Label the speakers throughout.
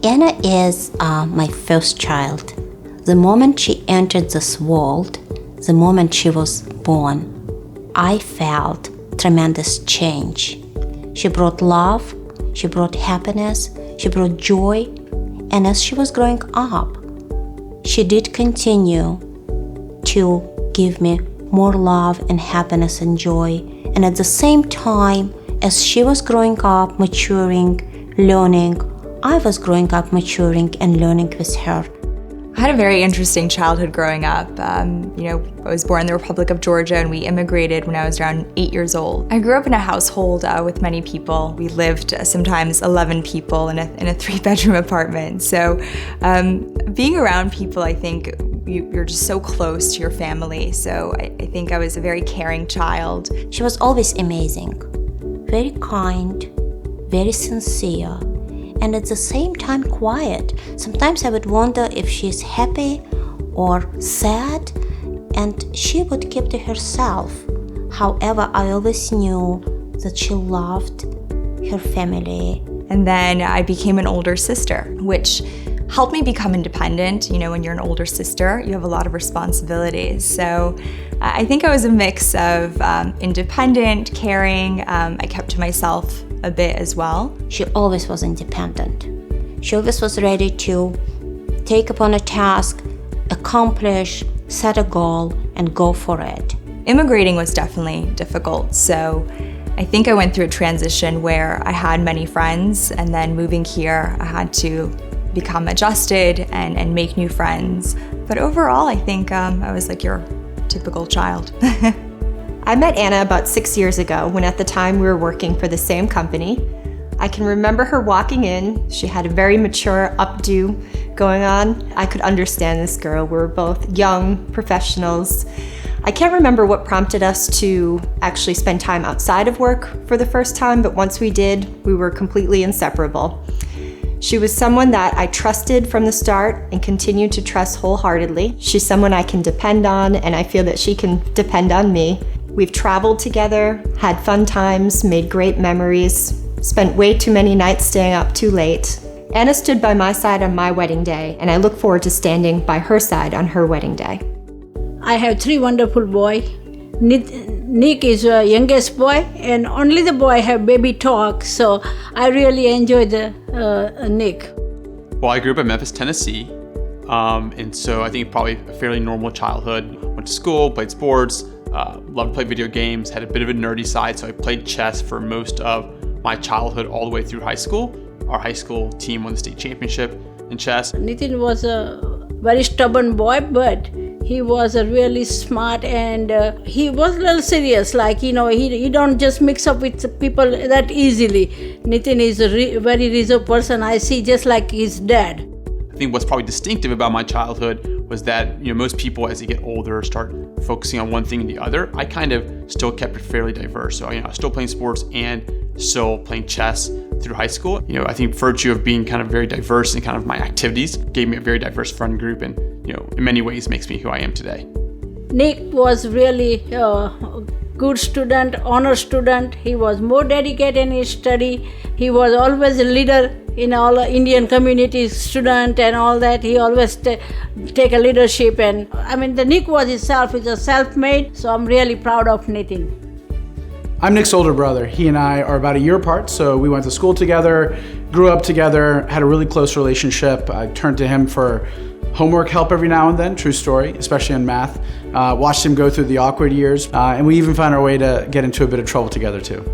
Speaker 1: Anna is my first child. The moment she entered this world, the moment she was born, I felt tremendous change. She brought love, she brought happiness, she brought joy, and as she was growing up, she did continue to give me more love and happiness and joy. And at the same time, as she was growing up, maturing, learning, I was growing up, maturing, and learning with her.
Speaker 2: I had a very interesting childhood growing up. I was born in the Republic of Georgia and we immigrated when I was around 8 years old. I grew up in a household with many people. We lived sometimes 11 people in a 3-bedroom apartment. So being around people, I think you're just so close to your family. So I think I was a very caring child.
Speaker 1: She was always amazing, very kind, very sincere, and at the same time quiet. Sometimes I would wonder if she's happy or sad, and she would keep to herself. However, I always knew that she loved her family.
Speaker 2: And then I became an older sister, which helped me become independent. When you're an older sister, you have a lot of responsibilities. So I think I was a mix of independent, caring. I kept to myself a bit as well.
Speaker 1: She always was independent. She always was ready to take upon a task, accomplish, set a goal, and go for it.
Speaker 2: Immigrating was definitely difficult. So I think I went through a transition where I had many friends, and then moving here, I had to become adjusted and make new friends. But overall, I think I was like your typical child.
Speaker 3: I met Anna about 6 years ago when at the time we were working for the same company. I can remember her walking in. She had a very mature updo going on. I could understand this girl. We were both young professionals. I can't remember what prompted us to actually spend time outside of work for the first time, but once we did, we were completely inseparable. She was someone that I trusted from the start and continue to trust wholeheartedly. She's someone I can depend on, and I feel that she can depend on me. We've traveled together, had fun times, made great memories, spent way too many nights staying up too late. Anna stood by my side on my wedding day, and I look forward to standing by her side on her wedding day.
Speaker 4: I have 3 wonderful boys. Nick is the youngest boy, and only the boy have baby talk, so I really enjoy the Nick.
Speaker 5: Well, I grew up in Memphis, Tennessee, and so I think probably a fairly normal childhood. Went to school, played sports, loved to play video games, had a bit of a nerdy side, so I played chess for most of my childhood all the way through high school. Our high school team won the state championship in chess.
Speaker 4: Nitin was a very stubborn boy, but he was a really smart, and he was a little serious. He don't just mix up with people that easily. Nitin is a very reserved person. I see, just like his dad.
Speaker 5: I think what's probably distinctive about my childhood was that most people as they get older start focusing on one thing and the other. I kind of still kept it fairly diverse. So I was still playing sports and still playing chess through high school. I think virtue of being kind of very diverse in kind of my activities gave me a very diverse friend group, and in many ways makes me who I am today.
Speaker 4: Nick was really a good student, honor student. He was more dedicated in his study. He was always a leader in all Indian community, student and all that. He always take a leadership, and the Nick was himself, is a self-made, so I'm really proud of Nitin.
Speaker 6: I'm Nick's older brother. He and I are about a year apart, so we went to school together, grew up together, had a really close relationship. I turned to him for homework help every now and then, true story, especially in math. Watched him go through the awkward years, and we even found our way to get into a bit of trouble together too.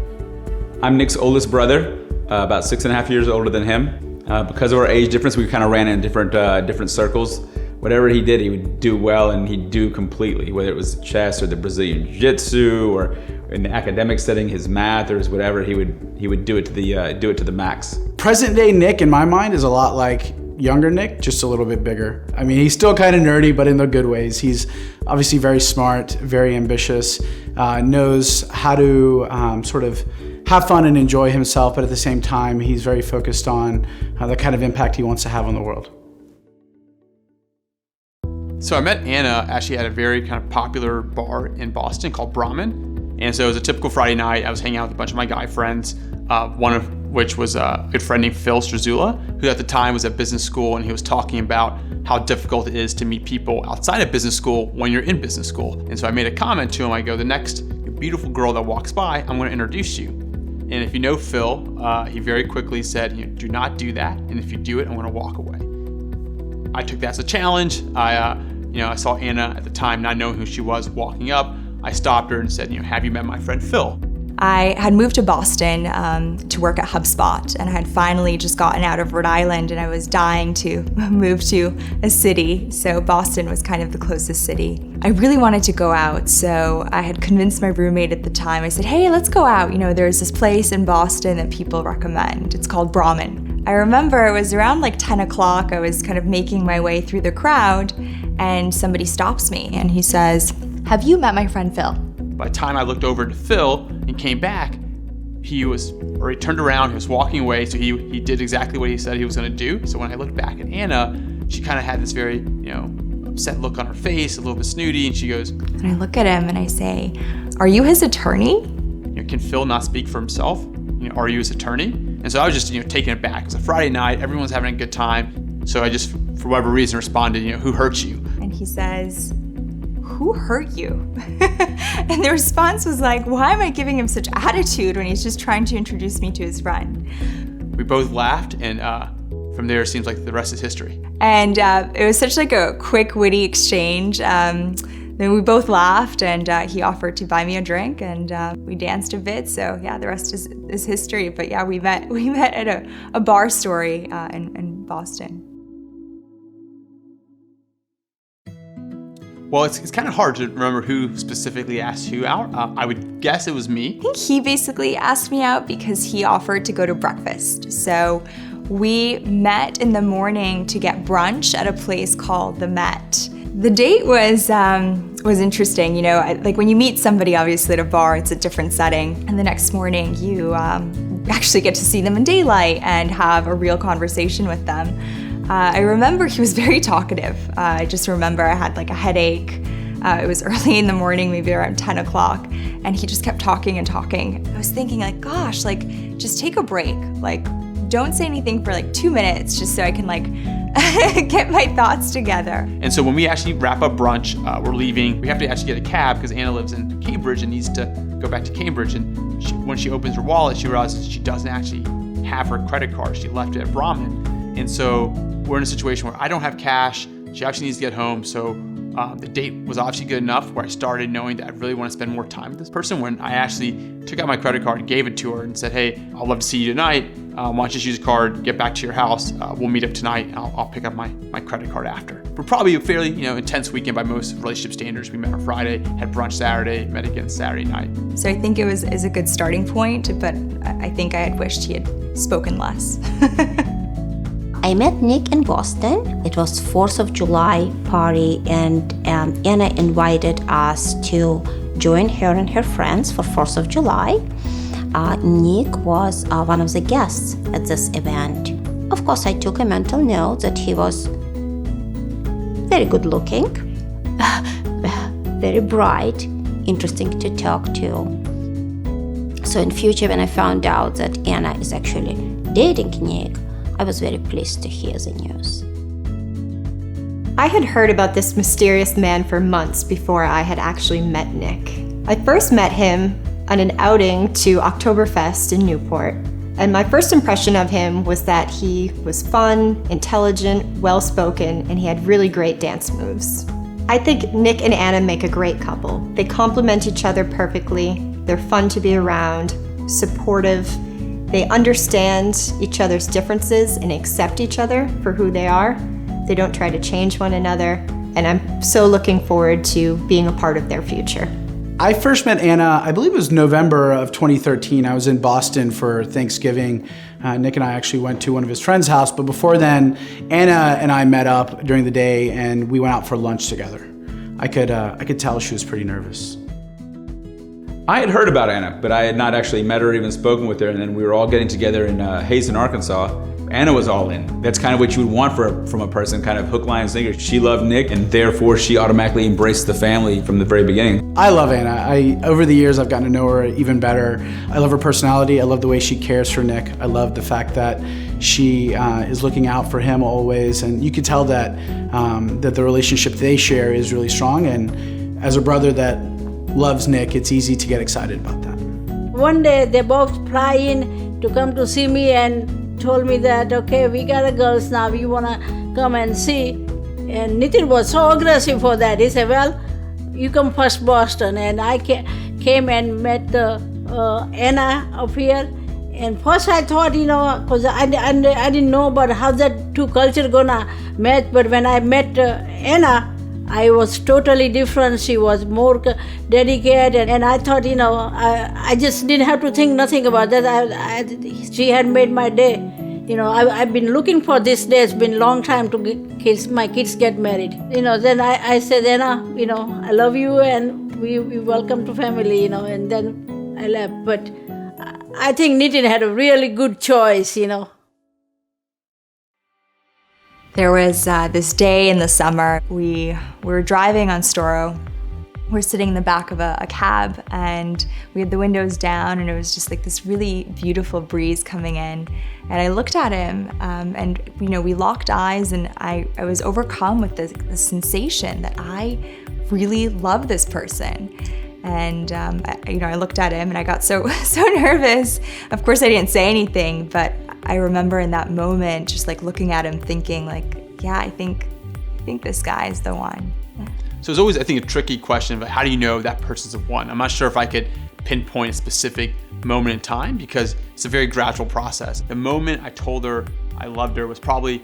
Speaker 7: I'm Nick's oldest brother, about 6.5 years older than him. Because of our age difference, we kind of ran in different circles. Whatever he did, he would do well, and he'd do completely, whether it was chess or the Brazilian Jiu-Jitsu or in the academic setting, his math or his whatever, he would do it to the max.
Speaker 6: Present day Nick, in my mind, is a lot like younger Nick, just a little bit bigger. He's still kind of nerdy, but in the good ways. He's obviously very smart, very ambitious, knows how to sort of have fun and enjoy himself, but at the same time, he's very focused on the kind of impact he wants to have on the world.
Speaker 5: So I met Anna actually at a very kind of popular bar in Boston called Brahmin. And so it was a typical Friday night. I was hanging out with a bunch of my guy friends, one of which was a good friend named Phil Strazula, who at the time was at business school, and he was talking about how difficult it is to meet people outside of business school when you're in business school. And so I made a comment to him. I go, the next beautiful girl that walks by, I'm going to introduce you. And if you know Phil, he very quickly said, do not do that. And if you do it, I'm going to walk away. I took that as a challenge. I saw Anna at the time, not knowing who she was, walking up. I stopped her and said, have you met my friend Phil?
Speaker 2: I had moved to Boston to work at HubSpot, and I had finally just gotten out of Rhode Island, and I was dying to move to a city. So Boston was kind of the closest city. I really wanted to go out, so I had convinced my roommate at the time. I said, hey, let's go out. There's this place in Boston that people recommend. It's called Brahmin. I remember it was around like 10 o'clock. I was kind of making my way through the crowd, and somebody stops me, and he says, have you met my friend Phil?
Speaker 5: By the time I looked over to Phil and came back, he turned around, he was walking away, so he did exactly what he said he was going to do. So when I looked back at Anna, she kind of had this very, upset look on her face, a little bit snooty, and she goes,
Speaker 2: and I look at him and I say, are you his attorney?
Speaker 5: Can Phil not speak for himself? Are you his attorney? And so I was just, taken aback. It was a Friday night, everyone's having a good time. So I just, for whatever reason, responded, who hurt you?
Speaker 2: And he says, who hurt you? And the response was like, why am I giving him such attitude when he's just trying to introduce me to his friend?
Speaker 5: We both laughed, and from there, it seems like the rest is history.
Speaker 2: And it was such like a quick, witty exchange. Then we both laughed, and he offered to buy me a drink, and we danced a bit. So yeah, the rest is history. But yeah, we met at a bar story in Boston.
Speaker 5: Well, it's kind of hard to remember who specifically asked who out. I would guess it was me.
Speaker 2: I think he basically asked me out because he offered to go to breakfast. So we met in the morning to get brunch at a place called The Met. The date was interesting. Like when you meet somebody, obviously at a bar, it's a different setting. And the next morning, you actually get to see them in daylight and have a real conversation with them. I remember he was very talkative. I just remember I had like a headache. It was early in the morning, maybe around 10 o'clock, and he just kept talking and talking. I was thinking like, gosh, like just take a break. Like don't say anything for like 2 minutes just so I can like get my thoughts together.
Speaker 5: And so when we actually wrap up brunch, we're leaving. We have to actually get a cab because Anna lives in Cambridge and needs to go back to Cambridge. And when she opens her wallet, she realizes she doesn't actually have her credit card. She left it at Brahmin. And so we're in a situation where I don't have cash. She actually needs to get home. So the date was obviously good enough where I started knowing that I really want to spend more time with this person. When I actually took out my credit card and gave it to her and said, hey, I'd love to see you tonight. Why don't you just use a card, get back to your house. We'll meet up tonight. And I'll pick up my credit card after. We're probably a fairly intense weekend by most relationship standards. We met on Friday, had brunch Saturday, met again Saturday night.
Speaker 2: So I think it was a good starting point, but I think I had wished he had spoken less.
Speaker 1: I met Nick in Boston. It was 4th of July party, and Anna invited us to join her and her friends for 4th of July. Nick was one of the guests at this event. Of course, I took a mental note that he was very good looking, very bright, interesting to talk to. So in future, when I found out that Anna is actually dating Nick, I was very pleased to hear the news.
Speaker 3: I had heard about this mysterious man for months before I had actually met Nick. I first met him on an outing to Oktoberfest in Newport, and my first impression of him was that he was fun, intelligent, well-spoken, and he had really great dance moves. I think Nick and Anna make a great couple. They complement each other perfectly. They're fun to be around, supportive. They understand each other's differences and accept each other for who they are. They don't try to change one another, and I'm so looking forward to being a part of their future.
Speaker 6: I first met Anna, I believe it was November of 2013. I was in Boston for Thanksgiving. Nick and I actually went to one of his friend's house, but before then, Anna and I met up during the day and we went out for lunch together. I could tell she was pretty nervous.
Speaker 7: I had heard about Anna, but I had not actually met her or even spoken with her. And then we were all getting together in Hazen, Arkansas. Anna was all in. That's kind of what you would want from a person, kind of hook, line, sinker. She loved Nick, and therefore she automatically embraced the family from the very beginning.
Speaker 6: I love Anna. Over the years, I've gotten to know her even better. I love her personality. I love the way she cares for Nick. I love the fact that she is looking out for him always, and you could tell that that the relationship they share is really strong. And as a brother that loves Nick, it's easy to get excited about that.
Speaker 4: One day they both fly in to come to see me and told me that, okay, we got a girls now, we want to come and see. And Nitin was so aggressive for that. He said, well, you come first, Boston. And I came and met Anna up here. And first I thought, because I didn't know about how that two culture gonna match. But when I met Anna, I was totally different. She was more dedicated, and I thought, I just didn't have to think nothing about that. She had made my day. I've been looking for this day. It's been a long time to my kids get married. Then I said, Anna, I love you, and we welcome to family, and then I left. But I think Nitin had a really good choice,
Speaker 2: There was this day in the summer, we were driving on Storo. We're sitting in the back of a cab, and we had the windows down, and it was just like this really beautiful breeze coming in. And I looked at him, and we locked eyes, and I was overcome with the sensation that I really love this person. And I looked at him, and I got so nervous. Of course, I didn't say anything, but I remember in that moment just like looking at him thinking like, yeah, I think this guy is the one. Yeah.
Speaker 5: So it's always, I think, a tricky question of how do you know that person's the one? I'm not sure if I could pinpoint a specific moment in time because it's a very gradual process. The moment I told her I loved her was probably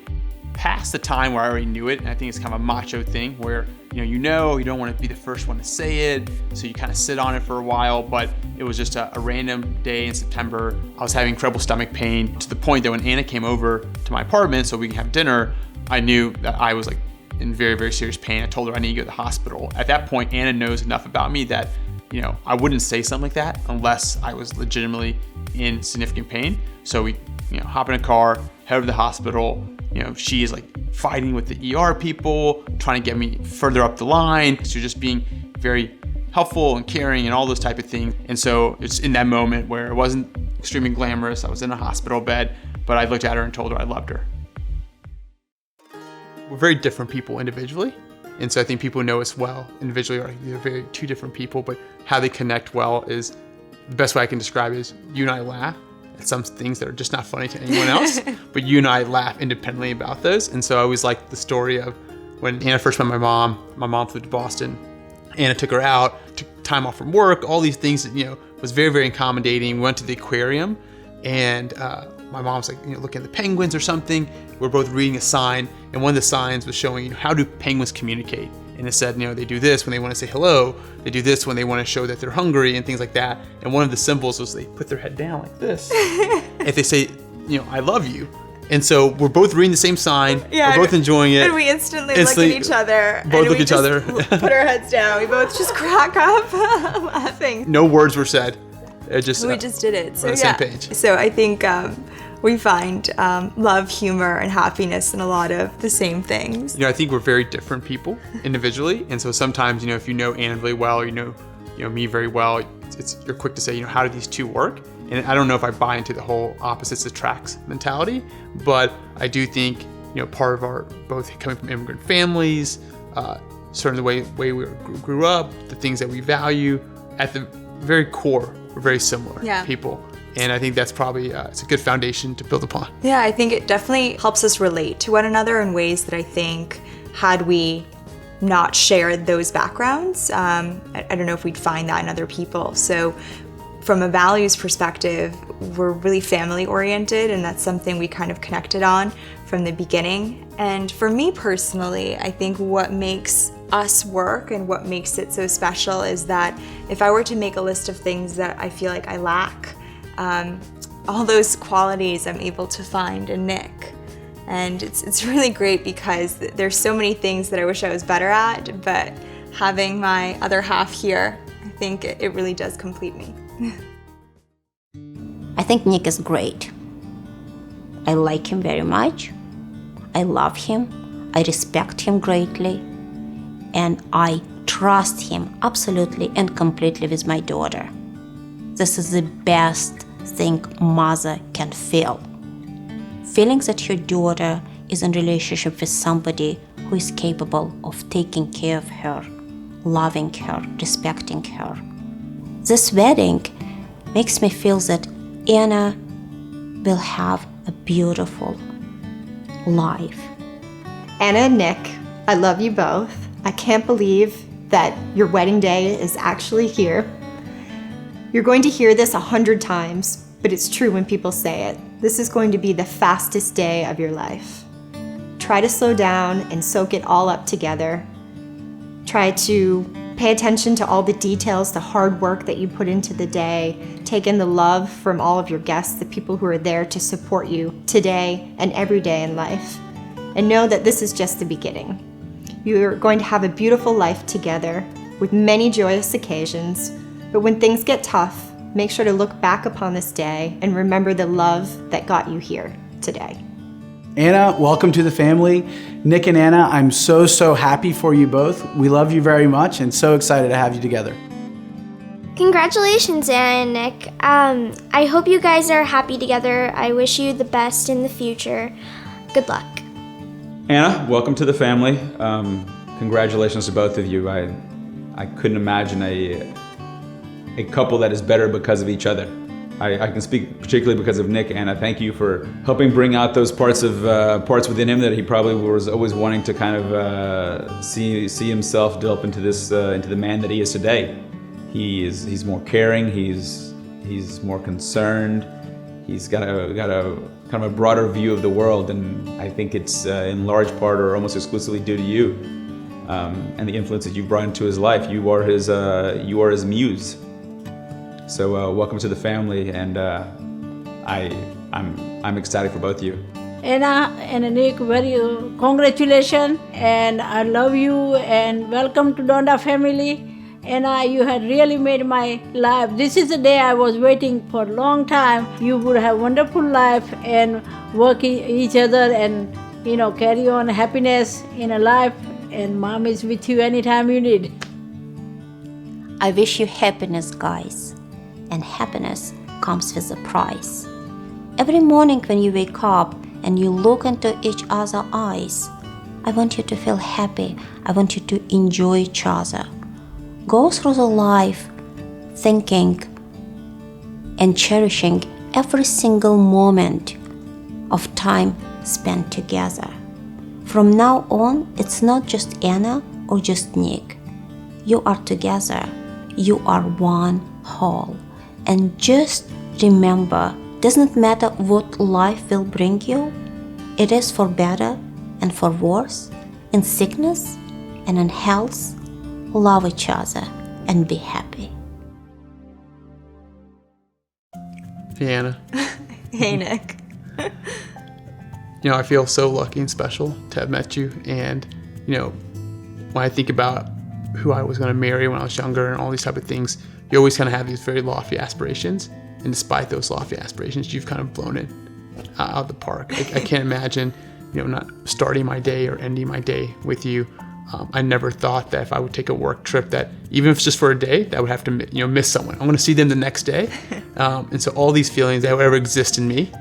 Speaker 5: past the time where I already knew it. And I think it's kind of a macho thing where you don't want to be the first one to say it, so you kind of sit on it for a while. But it was just a random day in September. I was having incredible stomach pain to the point that when Anna came over to my apartment so we can have dinner, I knew that I was like in very, very serious pain. I told her I need to go to the hospital. At that point, Anna knows enough about me that I wouldn't say something like that unless I was legitimately in significant pain. So we hop in a car, head over to the hospital. She is like fighting with the ER people, trying to get me further up the line. She's just being very helpful and caring and all those type of things. And so it's in that moment where it wasn't extremely glamorous. I was in a hospital bed, but I looked at her and told her I loved her. We're very different people individually. And so I think people know us well individually, or they're very two different people, but how they connect well is the best way I can describe it is you and I laugh at some things that are just not funny to anyone else, but you and I laugh independently about those. And so I always like the story of when Anna first met my mom flew to Boston. Anna took her out, took time off from work, all these things that, was very, very accommodating. We went to the aquarium and my mom's like, looking at the penguins or something. We're both reading a sign, and one of the signs was showing, how do penguins communicate? And it said, they do this when they want to say hello. They do this when they want to show that they're hungry and things like that. And one of the symbols was they put their head down like this. If they say, I love you. And so we're both reading the same sign. Yeah, we're both enjoying it.
Speaker 2: And we instantly look at each other.
Speaker 5: Both look at each other.
Speaker 2: Put our heads down. We both just crack up laughing.
Speaker 5: No words were said. We just
Speaker 2: did it. So
Speaker 5: we're on the same page.
Speaker 2: So I think we find love, humor, and happiness in a lot of the same things.
Speaker 5: I think we're very different people individually, and so sometimes if you know Anna really well, me very well, you're quick to say how do these two work? And I don't know if I buy into the whole opposites attracts mentality, but I do think part of our both coming from immigrant families, certainly the way we grew up, the things that we value, at the very core, we're very similar people. And I think that's probably it's a good foundation to build upon.
Speaker 2: Yeah, I think it definitely helps us relate to one another in ways that I think had we not shared those backgrounds, I don't know if we'd find that in other people. So from a values perspective, we're really family oriented, and that's something we kind of connected on from the beginning. And for me personally, I think what makes us work and what makes it so special is that if I were to make a list of things that I feel like I lack, all those qualities I'm able to find in Nick. And it's really great because there's so many things that I wish I was better at, but having my other half here, I think it really does complete me.
Speaker 1: I think Nick is great. I like him very much. I love him. I respect him greatly. And I trust him absolutely and completely with my daughter. This is the best thing mother can feel. Feeling that your daughter is in relationship with somebody who is capable of taking care of her, loving her, respecting her. This wedding makes me feel that Anna will have a beautiful life.
Speaker 3: Anna and Nick, I love you both. I can't believe that your wedding day is actually here. You're going to hear this 100 times, but it's true when people say it. This is going to be the fastest day of your life. Try to slow down and soak it all up together. Try to pay attention to all the details, the hard work that you put into the day. Take in the love from all of your guests, the people who are there to support you today and every day in life. And know that this is just the beginning. You're going to have a beautiful life together with many joyous occasions. But when things get tough, make sure to look back upon this day and remember the love that got you here today.
Speaker 6: Anna, welcome to the family. Nick and Anna, I'm so happy for you both. We love you very much and so excited to have you together.
Speaker 8: Congratulations, Anna and Nick. I hope you guys are happy together. I wish you the best in the future. Good luck.
Speaker 7: Anna, welcome to the family. Congratulations to both of you. I couldn't imagine a couple that is better because of each other. I can speak particularly because of Nick, and I thank you for helping bring out those parts within him that he probably was always wanting to kind of see himself develop into the man that he is today. He's more caring. He's more concerned. He's got a kind of a broader view of the world, and I think it's in large part or almost exclusively due to you and the influence that you've brought into his life. You are his muse. So welcome to the family, and I'm ecstatic for both of you.
Speaker 4: Anna and Nick, very congratulations, and I love you, and welcome to Donda family. Anna, you had really made my life. This is the day I was waiting for a long time. You would have wonderful life and work each other and carry on happiness in a life. And mom is with you anytime you need.
Speaker 1: I wish you happiness, guys. And happiness comes with a price. Every morning when you wake up and you look into each other's eyes, I want you to feel happy. I want you to enjoy each other. Go through the life thinking and cherishing every single moment of time spent together. From now on, it's not just Anna or just Nick. You are together. You are one whole. And just remember, doesn't matter what life will bring you, it is for better and for worse, in sickness and in health. Love each other and be happy.
Speaker 5: Hey, Anna.
Speaker 2: Hey, Nick.
Speaker 5: I feel so lucky and special to have met you. And, when I think about who I was going to marry when I was younger and all these type of things, you always kind of have these very lofty aspirations. And despite those lofty aspirations, you've kind of blown it out of the park. I can't imagine, not starting my day or ending my day with you. I never thought that if I would take a work trip, that even if it's just for a day, that I would have to miss someone. I'm going to see them the next day. And so all these feelings that would ever exist in me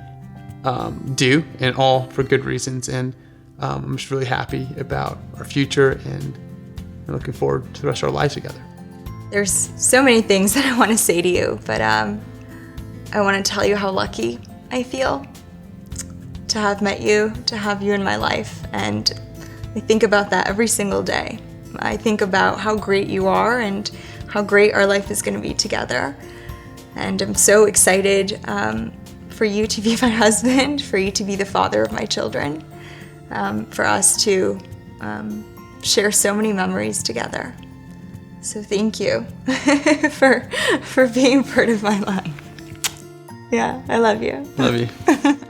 Speaker 5: do, and all for good reasons. And I'm just really happy about our future and looking forward to the rest of our lives together.
Speaker 2: There's so many things that I want to say to you, but I want to tell you how lucky I feel to have met you, to have you in my life. And I think about that every single day. I think about how great you are and how great our life is going to be together. And I'm so excited for you to be my husband, for you to be the father of my children, for us to share so many memories together. So thank you for being part of my life. Yeah, I love you.
Speaker 5: Love you.